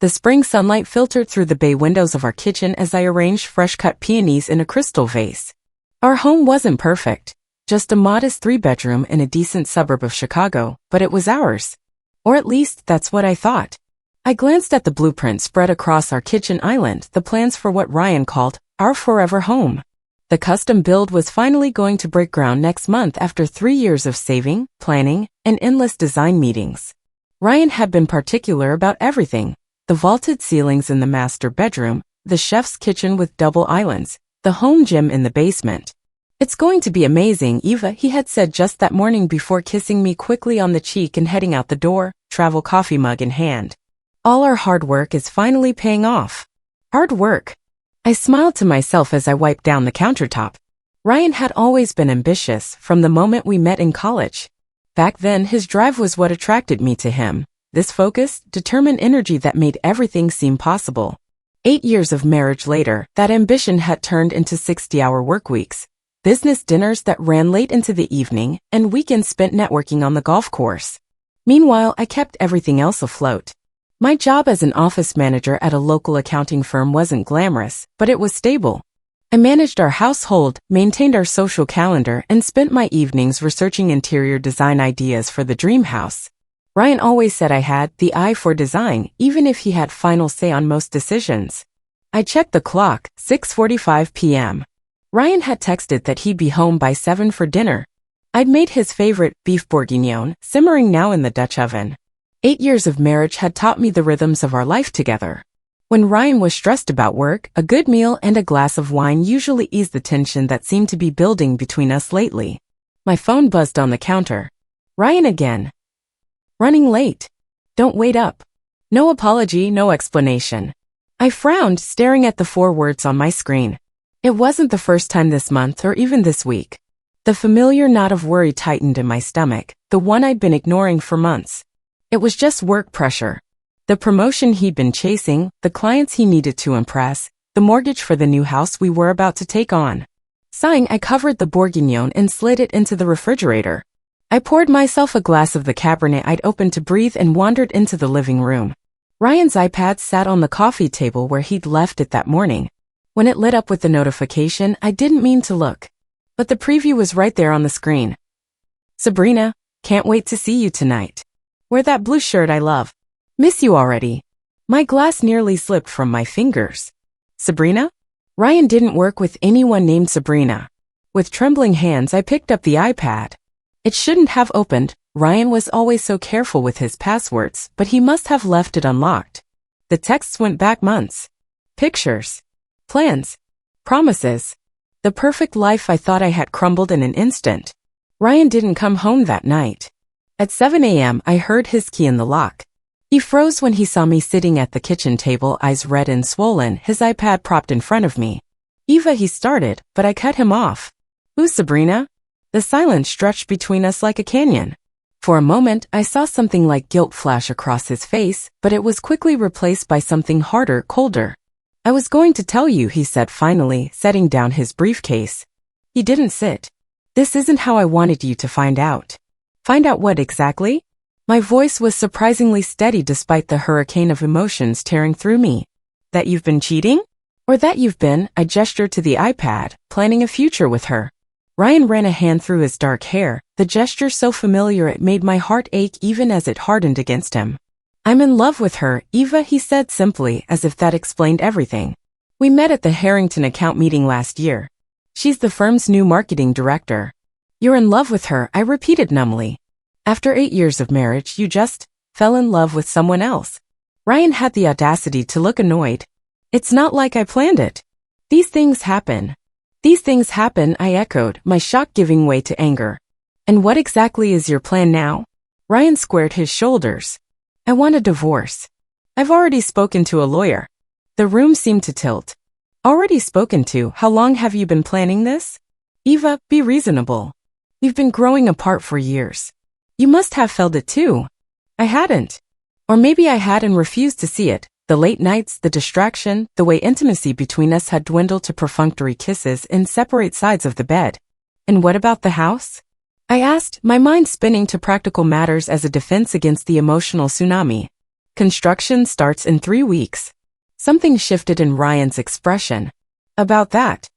The spring sunlight filtered through the bay windows of our kitchen as I arranged fresh-cut peonies in a crystal vase. Our home wasn't perfect, just a modest 3-bedroom in a decent suburb of Chicago, but it was ours. Or at least that's what I thought. I glanced at the blueprint spread across our kitchen island, the plans for what Ryan called our forever home. The custom build was finally going to break ground next month after 3 years of saving, planning, and endless design meetings. Ryan had been particular about everything: the vaulted ceilings in the master bedroom, the chef's kitchen with double islands, the home gym in the basement. "It's going to be amazing, Eva," he had said just that morning before kissing me quickly on the cheek and heading out the door, travel coffee mug in hand. All our hard work is finally paying off. Hard work. I smiled to myself as I wiped down the countertop. Ryan had always been ambitious from the moment we met in college. Back then, his drive was what attracted me to him. This focused, determined energy that made everything seem possible. 8 years of marriage later, that ambition had turned into 60-hour work weeks, business dinners that ran late into the evening, and weekends spent networking on the golf course. Meanwhile, I kept everything else afloat. My job as an office manager at a local accounting firm wasn't glamorous, but it was stable. I managed our household, maintained our social calendar, and spent my evenings researching interior design ideas for the dream house. Ryan always said I had the eye for design, even if he had final say on most decisions. I checked the clock, 6:45 p.m. Ryan had texted that he'd be home by 7 for dinner. I'd made his favorite beef bourguignon, simmering now in the Dutch oven. 8 years of marriage had taught me the rhythms of our life together. When Ryan was stressed about work, a good meal and a glass of wine usually eased the tension that seemed to be building between us lately. My phone buzzed on the counter. Ryan again. "Running late. Don't wait up." No apology, no explanation. I frowned, staring at the 4 words on my screen. It wasn't the first time this month or even this week. The familiar knot of worry tightened in my stomach, the one I'd been ignoring for months. It was just work pressure. The promotion he'd been chasing, the clients he needed to impress, the mortgage for the new house we were about to take on. Sighing, I covered the bourguignon and slid it into the refrigerator. I poured myself a glass of the Cabernet I'd opened to breathe and wandered into the living room. Ryan's iPad sat on the coffee table where he'd left it that morning. When it lit up with the notification, I didn't mean to look. But the preview was right there on the screen. "Sabrina, can't wait to see you tonight. Wear that blue shirt I love. Miss you already." My glass nearly slipped from my fingers. Sabrina? Ryan didn't work with anyone named Sabrina. With trembling hands, I picked up the iPad. It shouldn't have opened. Ryan was always so careful with his passwords, but he must have left it unlocked. The texts went back months. Pictures. Plans. Promises. The perfect life I thought I had crumbled in an instant. Ryan didn't come home that night. At 7 a.m., I heard his key in the lock. He froze when he saw me sitting at the kitchen table, eyes red and swollen, his iPad propped in front of me. "Eva," he started, but I cut him off. "Who's Sabrina?" The silence stretched between us like a canyon. For a moment, I saw something like guilt flash across his face, but it was quickly replaced by something harder, colder. "I was going to tell you," he said finally, setting down his briefcase. He didn't sit. "This isn't how I wanted you to find out." "Find out what exactly?" My voice was surprisingly steady despite the hurricane of emotions tearing through me. "That you've been cheating? Or that you've been," I gestured to the iPad, "planning a future with her?" Ryan ran a hand through his dark hair, the gesture so familiar it made my heart ache even as it hardened against him. "I'm in love with her, Eva," he said simply, as if that explained everything. "We met at the Harrington account meeting last year. She's the firm's new marketing director." "You're in love with her," I repeated numbly. "After 8 years of marriage, you just fell in love with someone else." Ryan had the audacity to look annoyed. "It's not like I planned it. These things happen." "These things happen," I echoed, my shock giving way to anger. "And what exactly is your plan now?" Ryan squared his shoulders. "I want a divorce. I've already spoken to a lawyer." The room seemed to tilt. "Already spoken to? How long have you been planning this?" "Eva, be reasonable. We've been growing apart for years. You must have felt it too." "I hadn't. Or maybe I had and refused to see it. The late nights, the distraction, the way intimacy between us had dwindled to perfunctory kisses in separate sides of the bed." "And what about the house?" I asked, my mind spinning to practical matters as a defense against the emotional tsunami. Construction starts in 3 weeks. Something shifted in Ryan's expression. About that.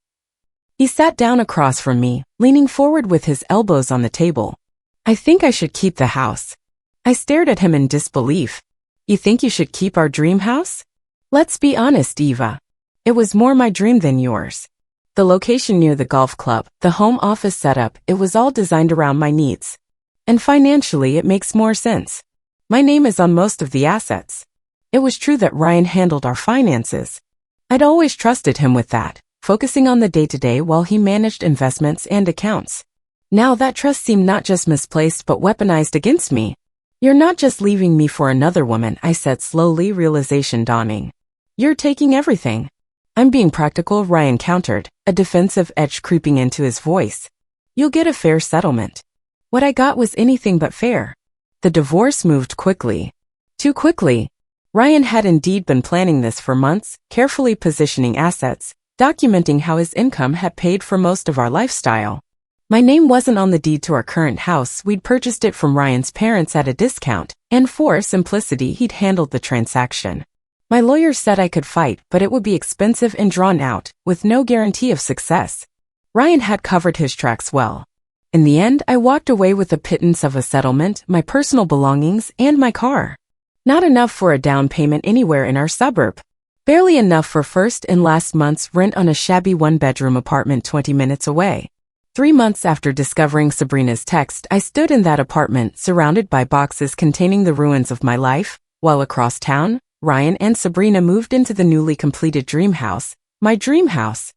He sat down across from me, leaning forward with his elbows on the table. I think I should keep the house. I stared at him in disbelief. You think you should keep our dream house? Let's be honest, Eva. It was more my dream than yours. The location near the golf club, the home office setup, it was all designed around my needs. And financially, it makes more sense. My name is on most of the assets. It was true that Ryan handled our finances. I'd always trusted him with that, focusing on the day-to-day while he managed investments and accounts. Now that trust seemed not just misplaced but weaponized against me. You're not just leaving me for another woman, I said slowly, realization dawning. You're taking everything. I'm being practical, Ryan countered, a defensive edge creeping into his voice. You'll get a fair settlement. What I got was anything but fair. The divorce moved quickly. Too quickly. Ryan had indeed been planning this for months, carefully positioning assets, documenting how his income had paid for most of our lifestyle. My name wasn't on the deed to our current house. We'd purchased it from Ryan's parents at a discount, and for simplicity, he'd handled the transaction. My lawyer said I could fight, but it would be expensive and drawn out, with no guarantee of success. Ryan had covered his tracks well. In the end, I walked away with a pittance of a settlement, my personal belongings, and my car. Not enough for a down payment anywhere in our suburb. Barely enough for first and last month's rent on a shabby one-bedroom apartment 20 minutes away. 3 months after discovering Sabrina's text, I stood in that apartment, surrounded by boxes containing the ruins of my life, while across town, Ryan and Sabrina moved into the newly completed dream house, my dream house.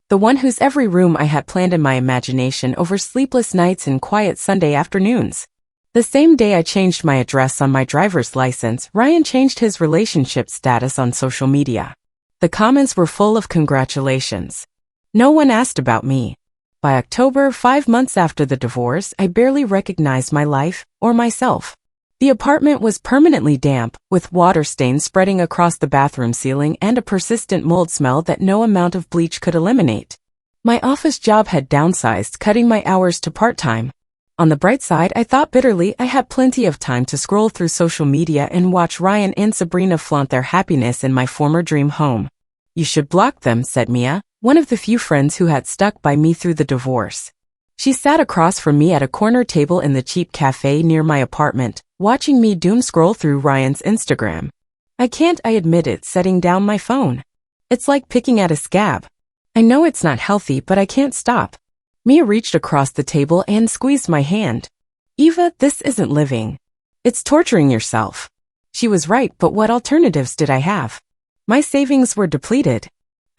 The one whose every room I had planned in my imagination over sleepless nights and quiet Sunday afternoons. The same day I changed my address on my driver's license, Ryan changed his relationship status on social media. The comments were full of congratulations. No one asked about me. By October, 5 months after the divorce, I barely recognized my life or myself. The apartment was permanently damp, with water stains spreading across the bathroom ceiling and a persistent mold smell that no amount of bleach could eliminate. My office job had downsized, cutting my hours to part-time. On the bright side, I thought bitterly, I had plenty of time to scroll through social media and watch Ryan and Sabrina flaunt their happiness in my former dream home. You should block them, said Mia, one of the few friends who had stuck by me through the divorce. She sat across from me at a corner table in the cheap cafe near my apartment, watching me doom scroll through Ryan's Instagram. I can't, I admit it, setting down my phone. It's like picking at a scab. I know it's not healthy, but I can't stop. Mia reached across the table and squeezed my hand. Eva, this isn't living. It's torturing yourself. She was right, but what alternatives did I have? My savings were depleted.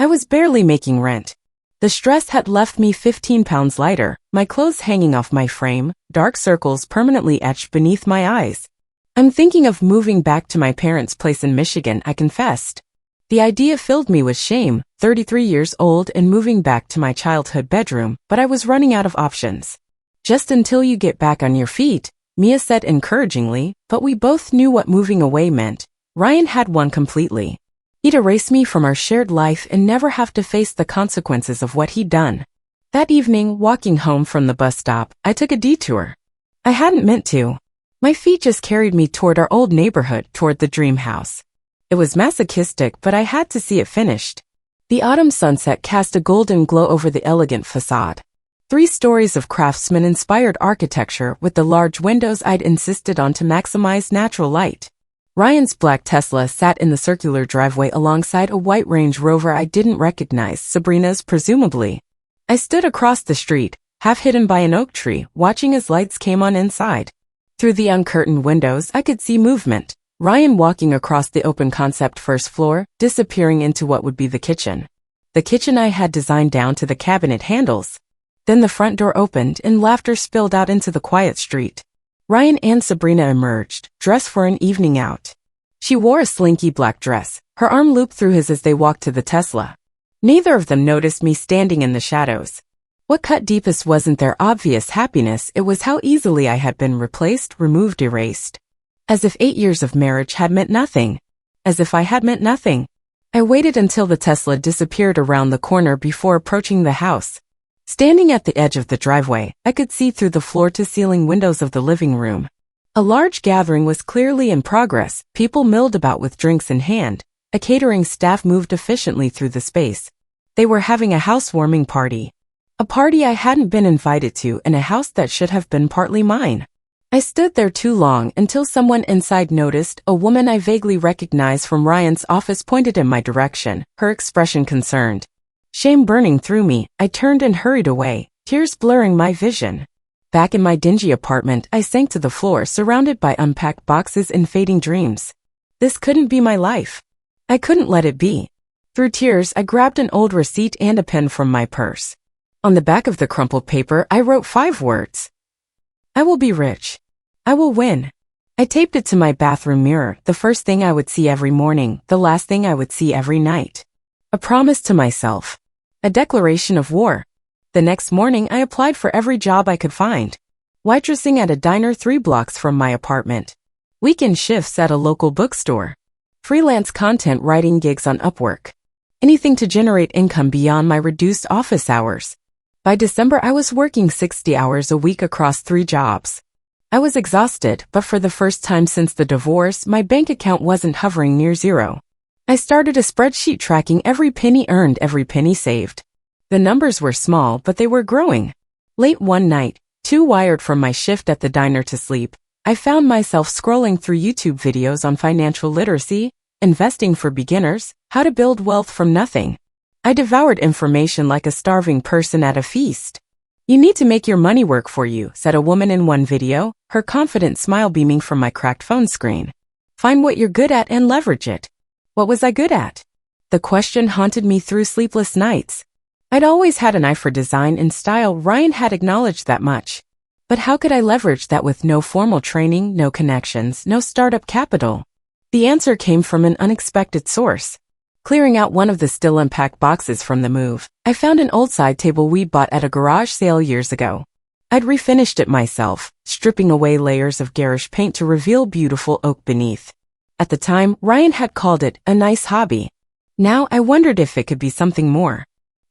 I was barely making rent. The stress had left me 15 pounds lighter, my clothes hanging off my frame, dark circles permanently etched beneath my eyes. I'm thinking of moving back to my parents' place in Michigan, I confessed. The idea filled me with shame, 33 years old and moving back to my childhood bedroom, but I was running out of options. Just until you get back on your feet, Mia said encouragingly, but we both knew what moving away meant. Ryan had won completely. He'd erase me from our shared life and never have to face the consequences of what he'd done. That evening, walking home from the bus stop, I took a detour. I hadn't meant to. My feet just carried me toward our old neighborhood, toward the dream house. It was masochistic, but I had to see it finished. The autumn sunset cast a golden glow over the elegant facade. 3 stories of craftsman-inspired architecture with the large windows I'd insisted on to maximize natural light. Ryan's black Tesla sat in the circular driveway alongside a white Range Rover I didn't recognize, Sabrina's presumably. I stood across the street, half hidden by an oak tree, watching as lights came on inside. Through the uncurtained windows, I could see movement. Ryan walking across the open concept first floor, disappearing into what would be the kitchen. The kitchen I had designed down to the cabinet handles. Then the front door opened and laughter spilled out into the quiet street. Ryan and Sabrina emerged, dressed for an evening out. She wore a slinky black dress, her arm looped through his as they walked to the Tesla. Neither of them noticed me standing in the shadows. What cut deepest wasn't their obvious happiness, it was how easily I had been replaced, removed, erased. As if 8 years of marriage had meant nothing. As if I had meant nothing. I waited until the Tesla disappeared around the corner before approaching the house. Standing at the edge of the driveway, I could see through the floor-to-ceiling windows of the living room. A large gathering was clearly in progress, people milled about with drinks in hand. A catering staff moved efficiently through the space. They were having a housewarming party. A party I hadn't been invited to in a house that should have been partly mine. I stood there too long until someone inside noticed. A woman I vaguely recognized from Ryan's office pointed in my direction, her expression concerned. Shame burning through me, I turned and hurried away, tears blurring my vision. Back in my dingy apartment, I sank to the floor, surrounded by unpacked boxes and fading dreams. This couldn't be my life. I couldn't let it be. Through tears, I grabbed an old receipt and a pen from my purse. On the back of the crumpled paper, I wrote 5 words. I will be rich. I will win. I taped it to my bathroom mirror, the first thing I would see every morning, the last thing I would see every night. A promise to myself. A declaration of war. The next morning, I applied for every job I could find. Waitressing at a diner 3 blocks from my apartment. Weekend shifts at a local bookstore. Freelance content writing gigs on Upwork. Anything to generate income beyond my reduced office hours. By December, I was working 60 hours a week across 3 jobs. I was exhausted, but for the first time since the divorce, my bank account wasn't hovering near zero. I started a spreadsheet tracking every penny earned, every penny saved. The numbers were small, but they were growing. Late one night, too wired from my shift at the diner to sleep, I found myself scrolling through YouTube videos on financial literacy, investing for beginners, how to build wealth from nothing. I devoured information like a starving person at a feast. You need to make your money work for you, said a woman in one video, her confident smile beaming from my cracked phone screen. Find what you're good at and leverage it. What was I good at? The question haunted me through sleepless nights. I'd always had an eye for design and style. Ryan had acknowledged that much. But how could I leverage that with no formal training, no connections, no startup capital? The answer came from an unexpected source. Clearing out one of the still unpacked boxes from the move, I found an old side table we bought at a garage sale years ago. I'd refinished it myself, stripping away layers of garish paint to reveal beautiful oak beneath. At the time, Ryan had called it a nice hobby. Now I wondered if it could be something more.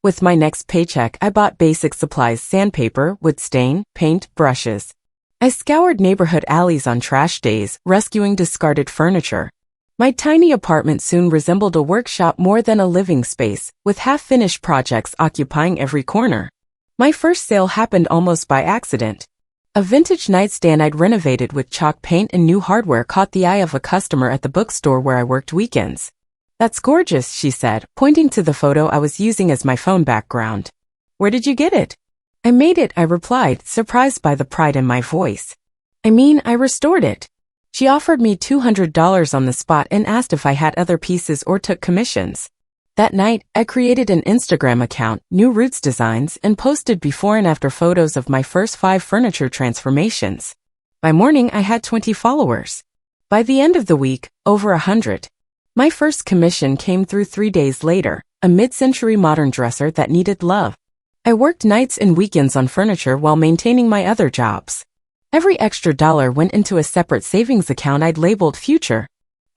With my next paycheck, I bought basic supplies: sandpaper, wood stain, paint, brushes. I scoured neighborhood alleys on trash days, rescuing discarded furniture. My tiny apartment soon resembled a workshop more than a living space, with half-finished projects occupying every corner. My first sale happened almost by accident. A vintage nightstand I'd renovated with chalk paint and new hardware caught the eye of a customer at the bookstore where I worked weekends. That's gorgeous, she said, pointing to the photo I was using as my phone background. Where did you get it? I made it, I replied, surprised by the pride in my voice. I restored it. She offered me $200 on the spot and asked if I had other pieces or took commissions. That night, I created an Instagram account, New Roots Designs, and posted before and after photos of my first 5 furniture transformations. By morning, I had 20 followers. By the end of the week, over 100. My first commission came through 3 days later, a mid-century modern dresser that needed love. I worked nights and weekends on furniture while maintaining my other jobs. Every extra dollar went into a separate savings account I'd labeled future.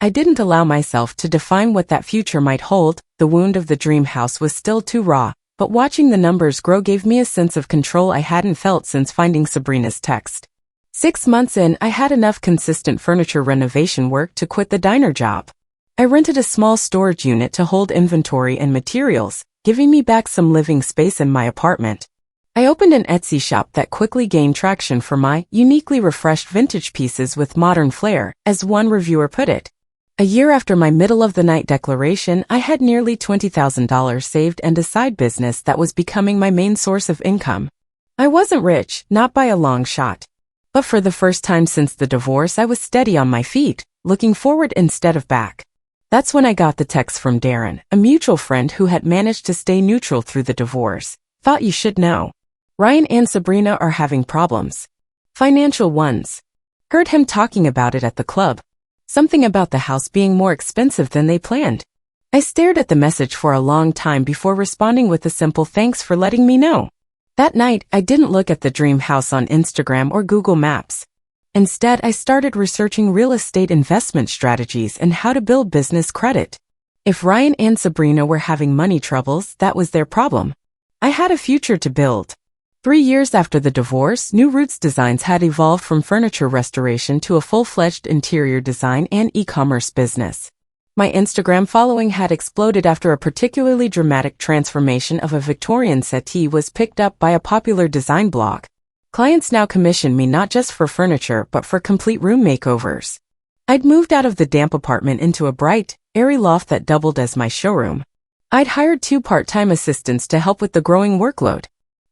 I didn't allow myself to define what that future might hold. The wound of the dream house was still too raw, but watching the numbers grow gave me a sense of control I hadn't felt since finding Sabrina's text. 6 months in, I had enough consistent furniture renovation work to quit the diner job. I rented a small storage unit to hold inventory and materials, giving me back some living space in my apartment. I opened an Etsy shop that quickly gained traction for my uniquely refreshed vintage pieces with modern flair, as one reviewer put it. A year after my middle-of-the-night declaration, I had nearly $20,000 saved and a side business that was becoming my main source of income. I wasn't rich, not by a long shot. But for the first time since the divorce, I was steady on my feet, looking forward instead of back. That's when I got the text from Darren, a mutual friend who had managed to stay neutral through the divorce. Thought you should know. Ryan and Sabrina are having problems. Financial ones. Heard him talking about it at the club. Something about the house being more expensive than they planned. I stared at the message for a long time before responding with a simple thanks for letting me know. That night, I didn't look at the dream house on Instagram or Google Maps. Instead, I started researching real estate investment strategies and how to build business credit. If Ryan and Sabrina were having money troubles, that was their problem. I had a future to build. 3 years after the divorce, New Roots Designs had evolved from furniture restoration to a full-fledged interior design and e-commerce business. My Instagram following had exploded after a particularly dramatic transformation of a Victorian settee was picked up by a popular design blog. Clients now commission me not just for furniture but for complete room makeovers. I'd moved out of the damp apartment into a bright, airy loft that doubled as my showroom. I'd hired 2 part-time assistants to help with the growing workload.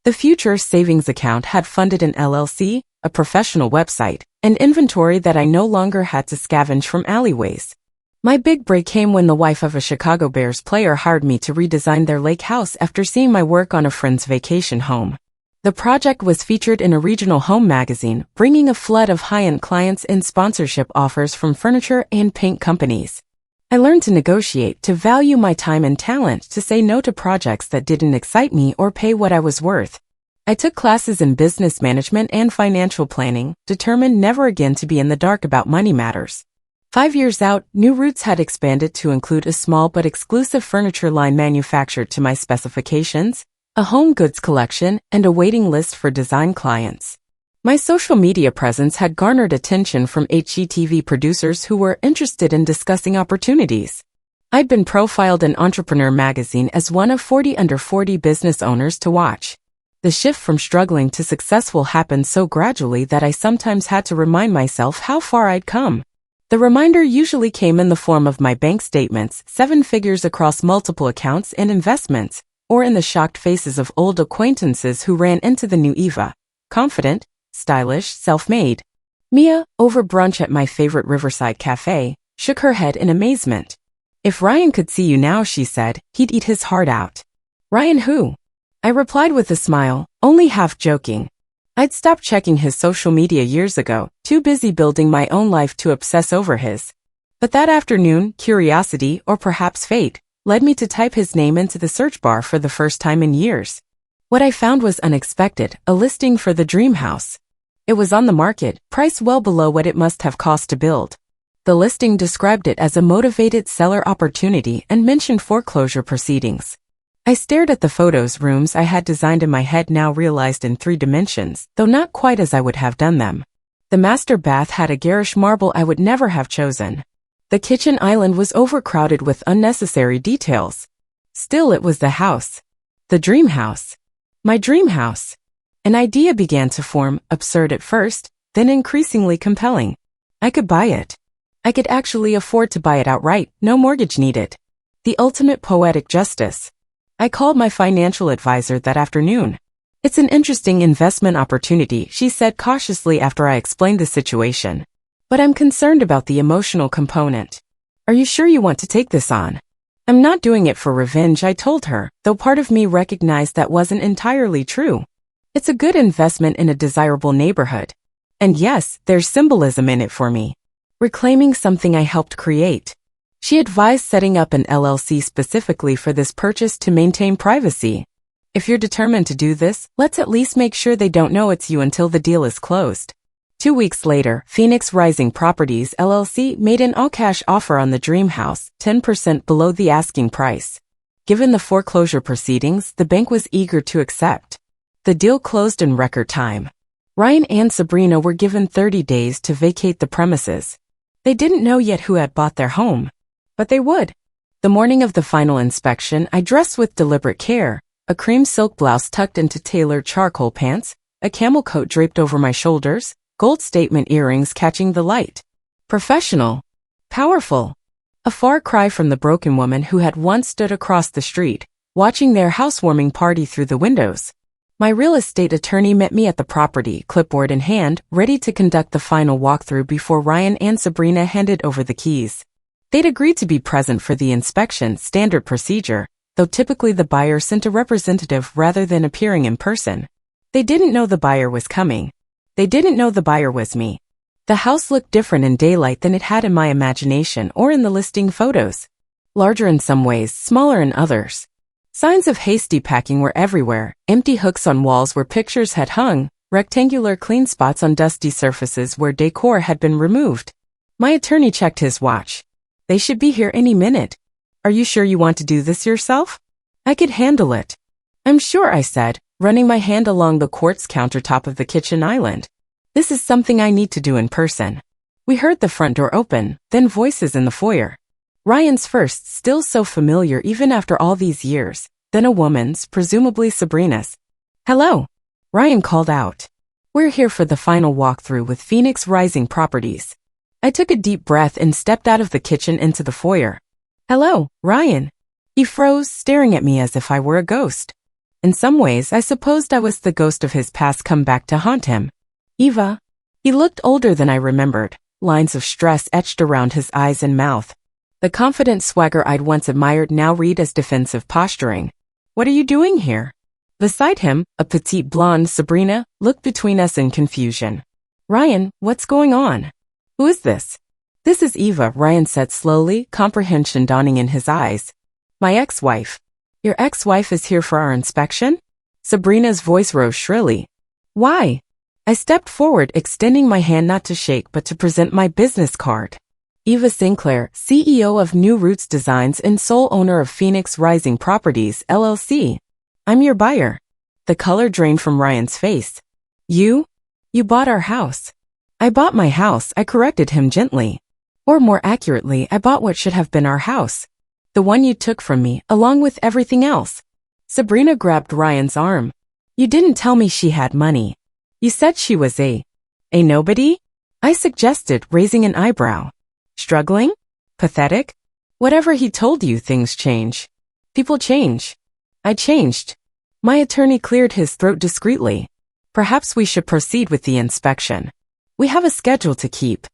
The future savings account had funded an LLC, a professional website, and inventory that I no longer had to scavenge from alleyways. My big break came when the wife of a Chicago Bears player hired me to redesign their lake house after seeing my work on a friend's vacation home. The project was featured in a regional home magazine, bringing a flood of high-end clients and sponsorship offers from furniture and paint companies. I learned to negotiate, to value my time and talent, to say no to projects that didn't excite me or pay what I was worth. I took classes in business management and financial planning, determined never again to be in the dark about money matters. 5 years out, New Roots had expanded to include a small but exclusive furniture line manufactured to my specifications, a home goods collection, and a waiting list for design clients. My social media presence had garnered attention from HGTV producers who were interested in discussing opportunities. I'd been profiled in Entrepreneur magazine as one of 40 under 40 business owners to watch. The shift from struggling to successful happened so gradually that I sometimes had to remind myself how far I'd come. The reminder usually came in the form of my bank statements, 7 figures across multiple accounts and investments, or in the shocked faces of old acquaintances who ran into the new Eva, confident, stylish, self-made. Mia, over brunch at my favorite riverside cafe, shook her head in amazement. "If Ryan could see you now," she said, "he'd eat his heart out." "Ryan who?" I replied with a smile, only half joking. I'd stopped checking his social media years ago, too busy building my own life to obsess over his. But that afternoon, curiosity, or perhaps fate, led me to type his name into the search bar for the first time in years. What I found was unexpected, a listing for the dream house. It was on the market, priced well below what it must have cost to build. The listing described it as a motivated seller opportunity and mentioned foreclosure proceedings. I stared at the photos rooms I had designed in my head, now realized in 3 dimensions, though not quite as I would have done them. The master bath had a garish marble I would never have chosen. The kitchen island was overcrowded with unnecessary details. Still, it was the house. The dream house. My dream house. An idea began to form, absurd at first, then increasingly compelling. I could buy it. I could actually afford to buy it outright, no mortgage needed. The ultimate poetic justice. I called my financial advisor that afternoon. "It's an interesting investment opportunity," she said cautiously after I explained the situation. "But I'm concerned about the emotional component. Are you sure you want to take this on?" "I'm not doing it for revenge," I told her, though part of me recognized that wasn't entirely true. It's a good investment in a desirable neighborhood. And yes, there's symbolism in it for me. Reclaiming something I helped create. She advised setting up an LLC specifically for this purchase to maintain privacy. "If you're determined to do this, let's at least make sure they don't know it's you until the deal is closed." 2 weeks later, Phoenix Rising Properties LLC made an all-cash offer on the dream house, 10% below the asking price. Given the foreclosure proceedings, the bank was eager to accept. The deal closed in record time. Ryan and Sabrina were given 30 days to vacate the premises. They didn't know yet who had bought their home. But they would. The morning of the final inspection, I dressed with deliberate care, a cream silk blouse tucked into tailored charcoal pants, a camel coat draped over my shoulders, gold statement earrings catching the light. Professional. Powerful. A far cry from the broken woman who had once stood across the street, watching their housewarming party through the windows. My real estate attorney met me at the property, clipboard in hand, ready to conduct the final walkthrough before Ryan and Sabrina handed over the keys. They'd agreed to be present for the inspection, standard procedure, though typically the buyer sent a representative rather than appearing in person. They didn't know the buyer was coming. They didn't know the buyer was me. The house looked different in daylight than it had in my imagination or in the listing photos. Larger in some ways, smaller in others. Signs of hasty packing were everywhere, empty hooks on walls where pictures had hung, rectangular clean spots on dusty surfaces where decor had been removed. My attorney checked his watch. "They should be here any minute. Are you sure you want to do this yourself?" "I could handle it." "I'm sure," I said, running my hand along the quartz countertop of the kitchen island. This is something I need to do in person. We heard the front door open, then voices in the foyer. Ryan's first, still so familiar even after all these years, then a woman's, presumably Sabrina's. "Hello," Ryan called out. "We're here for the final walkthrough with Phoenix Rising Properties." I took a deep breath and stepped out of the kitchen into the foyer. "Hello, Ryan." He froze, staring at me as if I were a ghost. In some ways, I supposed I was the ghost of his past come back to haunt him. "Eva." He looked older than I remembered, lines of stress etched around his eyes and mouth. The confident swagger I'd once admired now read as defensive posturing. "What are you doing here?" Beside him, a petite blonde Sabrina looked between us in confusion. "Ryan, what's going on? Who is this?" "This is Eva," Ryan said slowly, comprehension dawning in his eyes. "My ex-wife." "Your ex-wife is here for our inspection?" Sabrina's voice rose shrilly. "Why?" I stepped forward, extending my hand not to shake but to present my business card. Eva Sinclair, CEO of New Roots Designs and sole owner of Phoenix Rising Properties, LLC. I'm your buyer. The color drained from Ryan's face. You bought our house." "I bought my house," I corrected him gently. "Or more accurately, I bought what should have been our house. The one you took from me, along with everything else." Sabrina grabbed Ryan's arm. "You didn't tell me she had money. You said she was a nobody?" I suggested, raising an eyebrow. "Struggling? Pathetic?" "Whatever he told you, things change. People change." "I changed." My attorney cleared his throat discreetly. "Perhaps we should proceed with the inspection. We have a schedule to keep."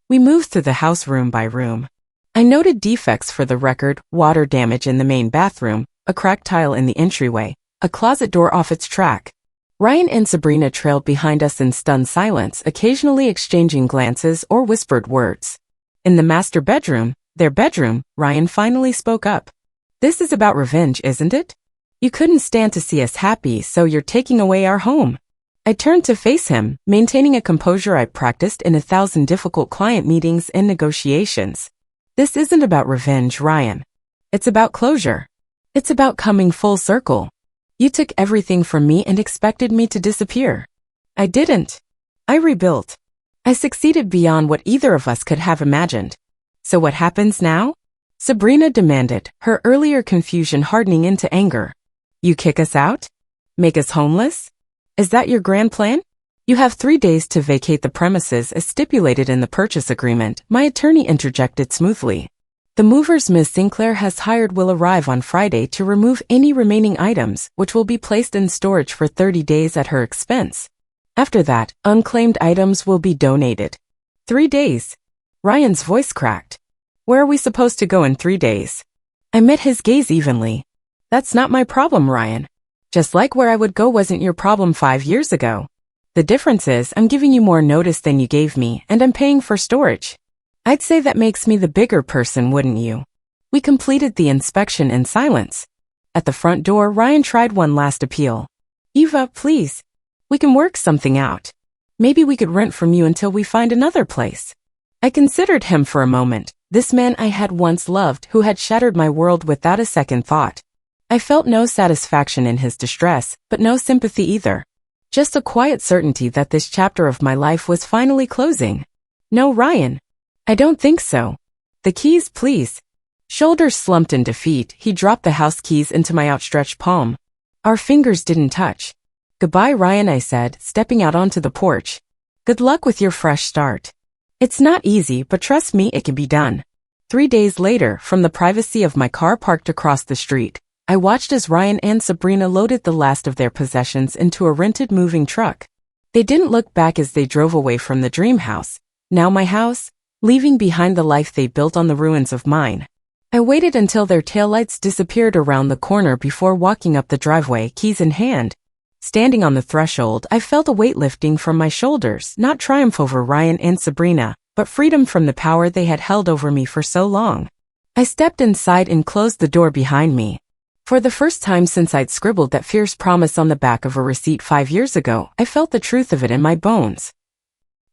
We moved through the house room by room. I noted defects for the record: water damage in the main bathroom, a cracked tile in the entryway, a closet door off its track. Ryan and Sabrina trailed behind us in stunned silence, occasionally exchanging glances or whispered words. In the master bedroom, their bedroom, Ryan finally spoke up. "This is about revenge, isn't it? You couldn't stand to see us happy, so you're taking away our home." I turned to face him, maintaining a composure I practiced in 1,000 difficult client meetings and negotiations. "This isn't about revenge, Ryan. It's about closure. It's about coming full circle. You took everything from me and expected me to disappear. I didn't. I rebuilt. I succeeded beyond what either of us could have imagined. So what happens now?" Sabrina demanded, her earlier confusion hardening into anger. "You kick us out? Make us homeless? Is that your grand plan?" "You have 3 days to vacate the premises as stipulated in the purchase agreement," my attorney interjected smoothly. "The movers Ms. Sinclair has hired will arrive on Friday to remove any remaining items, which will be placed in storage for 30 days at her expense. After that, unclaimed items will be donated." 3 days. Ryan's voice cracked. "Where are we supposed to go in 3 days?" I met his gaze evenly. "That's not my problem, Ryan. Just like where I would go wasn't your problem 5 years ago. The difference is I'm giving you more notice than you gave me, and I'm paying for storage. I'd say that makes me the bigger person, wouldn't you?" We completed the inspection in silence. At the front door, Ryan tried one last appeal. "Eva, please. We can work something out. Maybe we could rent from you until we find another place." I considered him for a moment, this man I had once loved who had shattered my world without a second thought. I felt no satisfaction in his distress, but no sympathy either. Just a quiet certainty that this chapter of my life was finally closing. "No, Ryan. I don't think so. The keys, please." Shoulders slumped in defeat, he dropped the house keys into my outstretched palm. Our fingers didn't touch. "Goodbye, Ryan," I said, stepping out onto the porch. "Good luck with your fresh start. It's not easy, but trust me, it can be done." 3 days later, from the privacy of my car parked across the street, I watched as Ryan and Sabrina loaded the last of their possessions into a rented moving truck. They didn't look back as they drove away from the dream house, now my house, leaving behind the life they built on the ruins of mine. I waited until their taillights disappeared around the corner before walking up the driveway, keys in hand. Standing on the threshold, I felt a weight lifting from my shoulders, not triumph over Ryan and Sabrina, but freedom from the power they had held over me for so long. I stepped inside and closed the door behind me. For the first time since I'd scribbled that fierce promise on the back of a receipt 5 years ago, I felt the truth of it in my bones.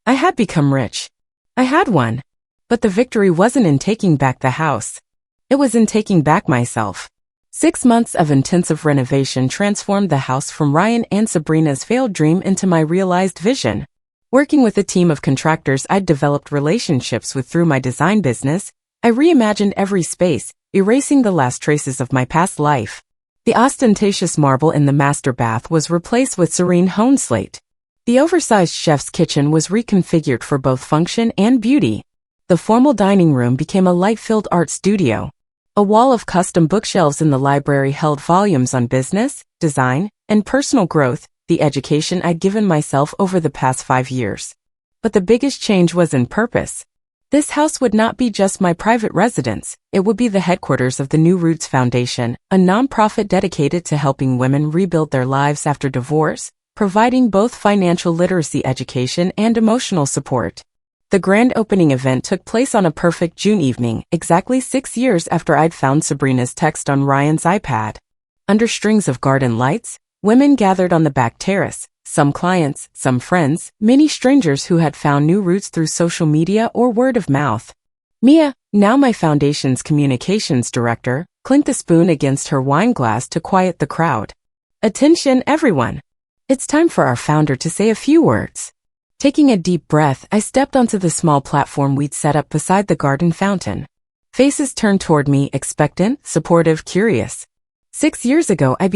I had become rich. I had won. But the victory wasn't in taking back the house. It was in taking back myself. 6 months of intensive renovation transformed the house from Ryan and Sabrina's failed dream into my realized vision. Working with a team of contractors I'd developed relationships with through my design business, I reimagined every space, erasing the last traces of my past life. The ostentatious marble in the master bath was replaced with serene honed slate. The oversized chef's kitchen was reconfigured for both function and beauty. The formal dining room became a light-filled art studio. A wall of custom bookshelves in the library held volumes on business, design, and personal growth, the education I'd given myself over the past 5 years. But the biggest change was in purpose. This house would not be just my private residence, it would be the headquarters of the New Roots Foundation, a nonprofit dedicated to helping women rebuild their lives after divorce, providing both financial literacy education and emotional support. The grand opening event took place on a perfect June evening, exactly 6 years after I'd found Sabrina's text on Ryan's iPad. Under strings of garden lights, women gathered on the back terrace, some clients, some friends, many strangers who had found New Roots through social media or word of mouth. Mia, now my foundation's communications director, clinked a spoon against her wine glass to quiet the crowd. Attention, everyone! It's time for our founder to say a few words. Taking a deep breath, I stepped onto the small platform we'd set up beside the garden fountain. Faces turned toward me, expectant, supportive, curious. 6 years ago I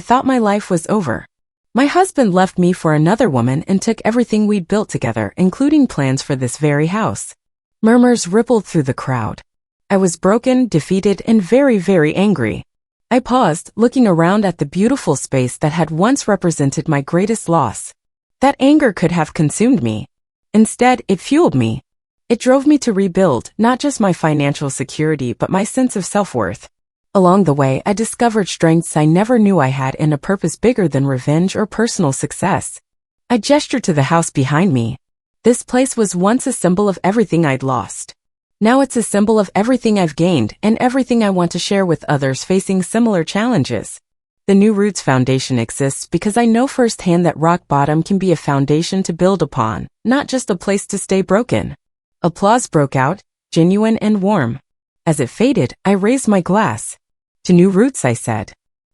thought my life was over. My husband left me for another woman and took everything we'd built together, including plans for this very house. Murmurs rippled through the crowd. I was broken, defeated, and very, very angry. I paused, looking around at the beautiful space that had once represented my greatest loss. That anger could have consumed me. Instead, it fueled me. It drove me to rebuild not just my financial security but my sense of self-worth. Along the way, I discovered strengths I never knew I had and a purpose bigger than revenge or personal success. I gestured to the house behind me. This place was once a symbol of everything I'd lost. Now it's a symbol of everything I've gained and everything I want to share with others facing similar challenges. The New Roots Foundation exists because I know firsthand that rock bottom can be a foundation to build upon, not just a place to stay broken. Applause broke out, genuine and warm. As it faded, I raised my glass. To New Roots, I said.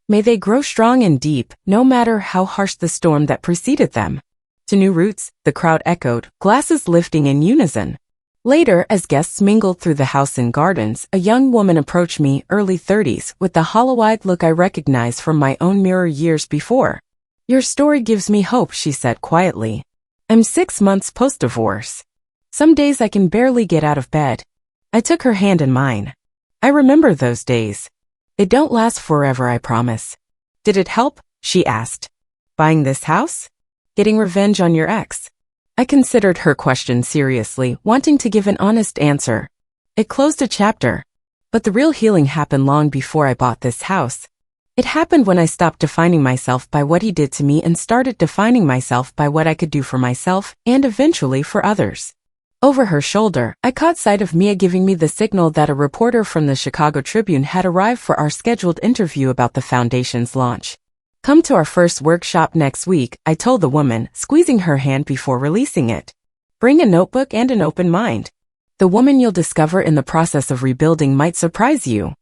May they grow strong and deep, no matter how harsh the storm that preceded them. To New Roots, the crowd echoed, glasses lifting in unison. Later, as guests mingled through the house and gardens, a young woman approached me, early 30s, with the hollow-eyed look I recognized from my own mirror years before. Your story gives me hope, she said quietly. I'm 6 months post-divorce. Some days I can barely get out of bed. I took her hand in mine. I remember those days. They don't last forever, I promise. Did it help? She asked. Buying this house? Getting revenge on your ex? I considered her question seriously, wanting to give an honest answer. It closed a chapter. But the real healing happened long before I bought this house. It happened when I stopped defining myself by what he did to me and started defining myself by what I could do for myself and eventually for others. Over her shoulder, I caught sight of Mia giving me the signal that a reporter from the Chicago Tribune had arrived for our scheduled interview about the foundation's launch. Come to our first workshop next week, I told the woman, squeezing her hand before releasing it. Bring a notebook and an open mind. The woman you'll discover in the process of rebuilding might surprise you.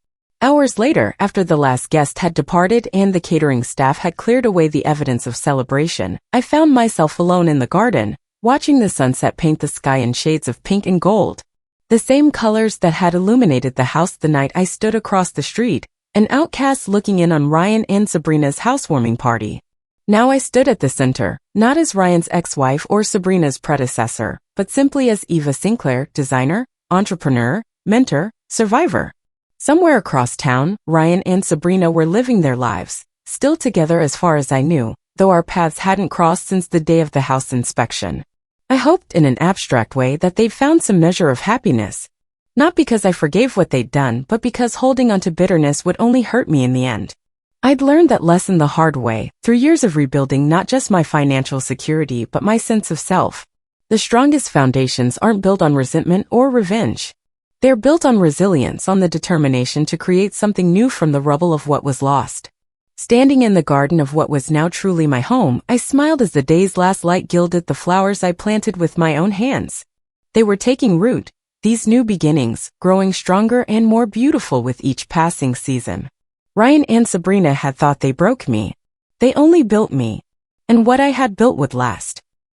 Hours later, after the last guest had departed and the catering staff had cleared away the evidence of celebration, I found myself alone in the garden, watching the sunset paint the sky in shades of pink and gold. The same colors that had illuminated the house the night I stood across the street, an outcast looking in on Ryan and Sabrina's housewarming party. Now I stood at the center, not as Ryan's ex-wife or Sabrina's predecessor, but simply as Eva Sinclair, designer, entrepreneur, mentor, survivor. Somewhere across town, Ryan and Sabrina were living their lives, still together as far as I knew, though our paths hadn't crossed since the day of the house inspection. I hoped in an abstract way that they'd found some measure of happiness. Not because I forgave what they'd done, but because holding on to bitterness would only hurt me in the end. I'd learned that lesson the hard way, through years of rebuilding not just my financial security but my sense of self. The strongest foundations aren't built on resentment or revenge. They're built on resilience, on the determination to create something new from the rubble of what was lost. Standing in the garden of what was now truly my home, I smiled as the day's last light gilded the flowers I planted with my own hands. They were taking root. These new beginnings, growing stronger and more beautiful with each passing season. Ryan and Sabrina had thought they broke me. They only built me. And what I had built would last.